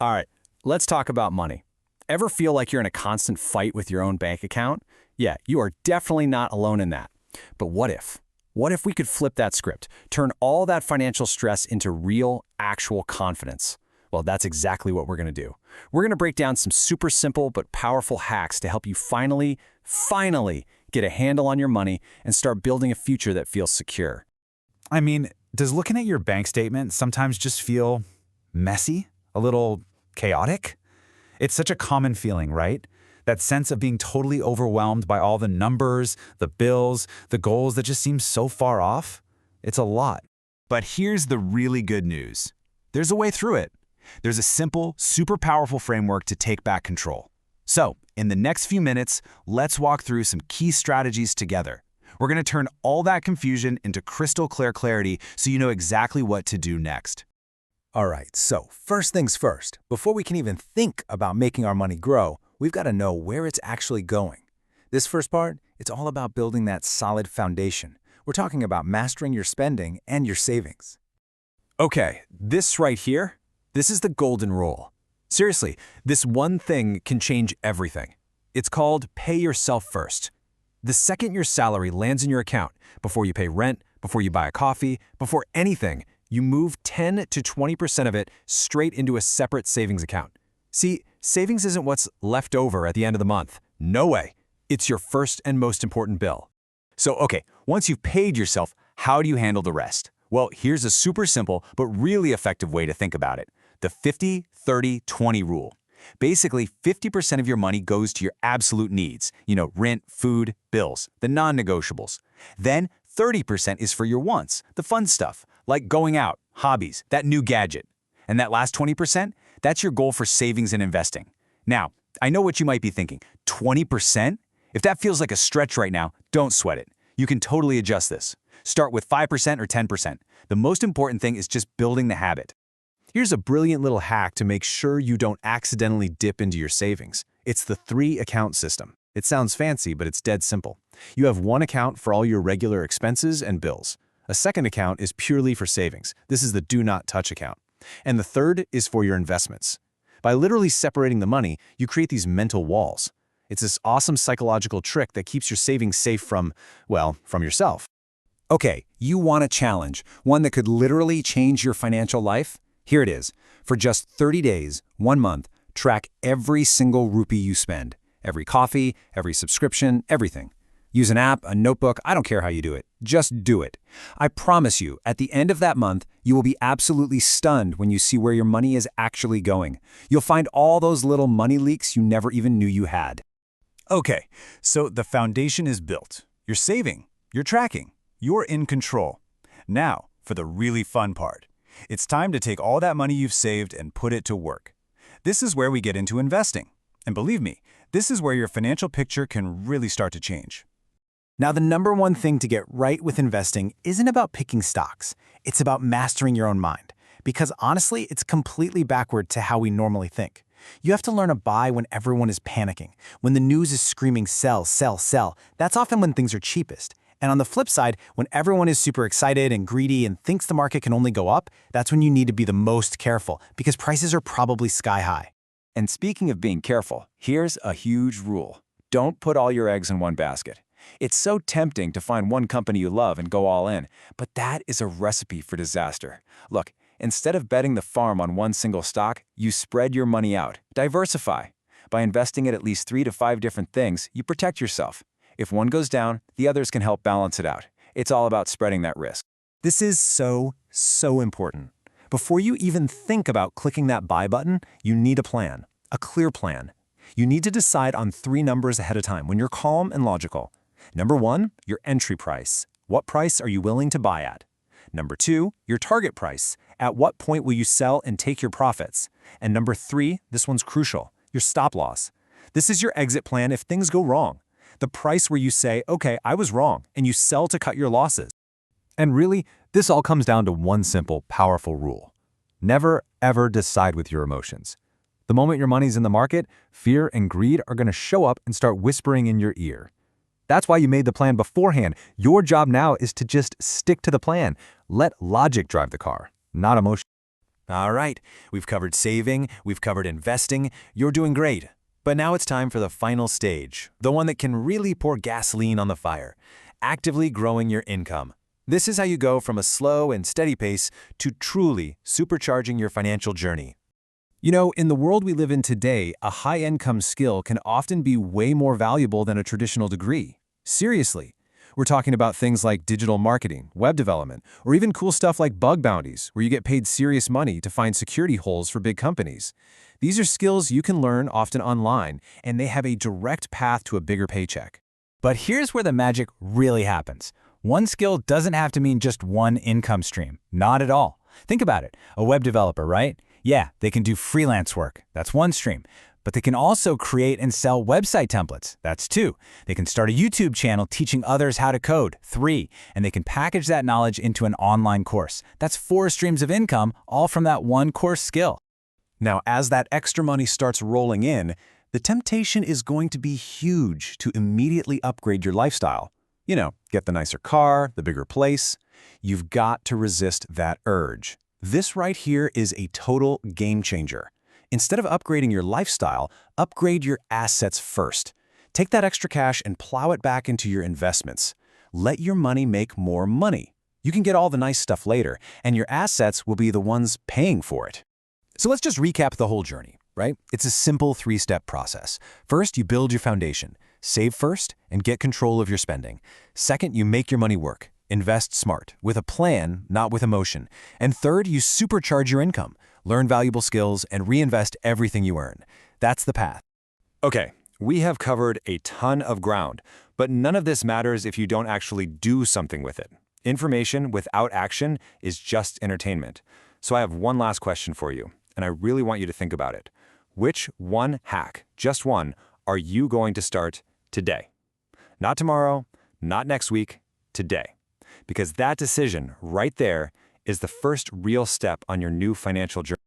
All right, let's talk about money. Ever feel like you're in a constant fight with your own bank account? Yeah, you are definitely not alone in that. But what if? What if we could flip that script, turn all that financial stress into real, actual confidence? Well, that's exactly what we're going to do. We're going to break down some super simple but powerful hacks to help you finally get a handle on your money and start building a future that feels secure. I mean, does looking at your bank statement sometimes just feel messy? A little chaotic? It's such a common feeling, right? That sense of being totally overwhelmed by all the numbers, the bills, the goals that just seem so far off. It's a lot. But here's the really good news. There's a way through it. There's a simple, super powerful framework to take back control. So, in the next few minutes, let's walk through some key strategies together. We're going to turn all that confusion into crystal clear clarity so you know exactly what to do next. All right, so first things first, before we can even think about making our money grow, we've got to know where it's actually going. This first part, it's all about building that solid foundation. We're talking about mastering your spending and your savings. Okay, this right here, this is the golden rule. Seriously, this one thing can change everything. It's called pay yourself first. The second your salary lands in your account, before you pay rent, before you buy a coffee, before anything, you move 10 to 20% of it straight into a separate savings account. See, savings isn't what's left over at the end of the month. No way. It's your first and most important bill. So, okay, once you've paid yourself, how do you handle the rest? Well, here's a super simple but really effective way to think about it. The 50-30-20 rule. Basically, 50% of your money goes to your absolute needs, rent, food, bills, the non-negotiables. Then 30% is for your wants, the fun stuff, like going out, hobbies, that new gadget. And that last 20%, that's your goal for savings and investing. Now, I know what you might be thinking, 20%? If that feels like a stretch right now, don't sweat it. You can totally adjust this. Start with 5% or 10%. The most important thing is just building the habit. Here's a brilliant little hack to make sure you don't accidentally dip into your savings. It's the 3-account system. It sounds fancy, but it's dead simple. You have one account for all your regular expenses and bills. A second account is purely for savings. This is the do not touch account. And the third is for your investments. By literally separating the money, you create these mental walls. It's this awesome psychological trick that keeps your savings safe from yourself. Okay, you want a challenge, one that could literally change your financial life? Here it is. For just 30 days, 1 month, track every single rupee you spend. Every coffee, every subscription, everything. Use an app, a notebook, I don't care how you do it. Just do it. I promise you, at the end of that month, you will be absolutely stunned when you see where your money is actually going. You'll find all those little money leaks you never even knew you had. Okay, so the foundation is built. You're saving, you're tracking, you're in control. Now, for the really fun part. It's time to take all that money you've saved and put it to work. This is where we get into investing. And believe me, this is where your financial picture can really start to change. Now, the number one thing to get right with investing isn't about picking stocks. It's about mastering your own mind. Because honestly, it's completely backward to how we normally think. You have to learn to buy when everyone is panicking. When the news is screaming sell, sell, sell, that's often when things are cheapest. And on the flip side, when everyone is super excited and greedy and thinks the market can only go up, that's when you need to be the most careful because prices are probably sky high. And speaking of being careful, here's a huge rule. Don't put all your eggs in one basket. It's so tempting to find one company you love and go all in, but that is a recipe for disaster. Look, instead of betting the farm on one single stock, you spread your money out. Diversify. By investing in at least 3 to 5 different things, you protect yourself. If one goes down, the others can help balance it out. It's all about spreading that risk. This is so important. Before you even think about clicking that buy button, you need a plan, a clear plan. You need to decide on 3 numbers ahead of time when you're calm and logical. Number 1, your entry price. What price are you willing to buy at? Number 2, your target price. At what point will you sell and take your profits? And number 3, this one's crucial, your stop loss. This is your exit plan if things go wrong. The price where you say, okay, I was wrong, and you sell to cut your losses. And really, this all comes down to one simple, powerful rule. Never, ever decide with your emotions. The moment your money's in the market, fear and greed are going to show up and start whispering in your ear. That's why you made the plan beforehand. Your job now is to just stick to the plan. Let logic drive the car, not emotion. All right, we've covered saving, we've covered investing. You're doing great. But now it's time for the final stage, the one that can really pour gasoline on the fire, actively growing your income. This is how you go from a slow and steady pace to truly supercharging your financial journey. You know, in the world we live in today, a high-income skill can often be way more valuable than a traditional degree. Seriously. We're talking about things like digital marketing, web development, or even cool stuff like bug bounties, where you get paid serious money to find security holes for big companies. These are skills you can learn often online, and they have a direct path to a bigger paycheck. But here's where the magic really happens. One skill doesn't have to mean just one income stream. Not at all. Think about it. A web developer, right? Yeah, they can do freelance work. That's one stream. But they can also create and sell website templates. That's 2. They can start a YouTube channel teaching others how to code. 3. And they can package that knowledge into an online course. That's 4 streams of income, all from that one core skill. Now, as that extra money starts rolling in, the temptation is going to be huge to immediately upgrade your lifestyle. You know, get the nicer car, the bigger place. You've got to resist that urge. This right here is a total game changer. Instead of upgrading your lifestyle, upgrade your assets first. Take that extra cash and plow it back into your investments. Let your money make more money. You can get all the nice stuff later, and your assets will be the ones paying for it. So let's just recap the whole journey, right? It's a simple 3-step process. First, you build your foundation. Save first and get control of your spending. Second, you make your money work. Invest smart, with a plan, not with emotion. And third, you supercharge your income. Learn valuable skills and reinvest everything you earn. That's the path. Okay, we have covered a ton of ground, but none of this matters if you don't actually do something with it. Information without action is just entertainment. So I have one last question for you, and I really want you to think about it. Which one hack, just one, are you going to start today? Not tomorrow, not next week, today. Because that decision right there is the first real step on your new financial journey.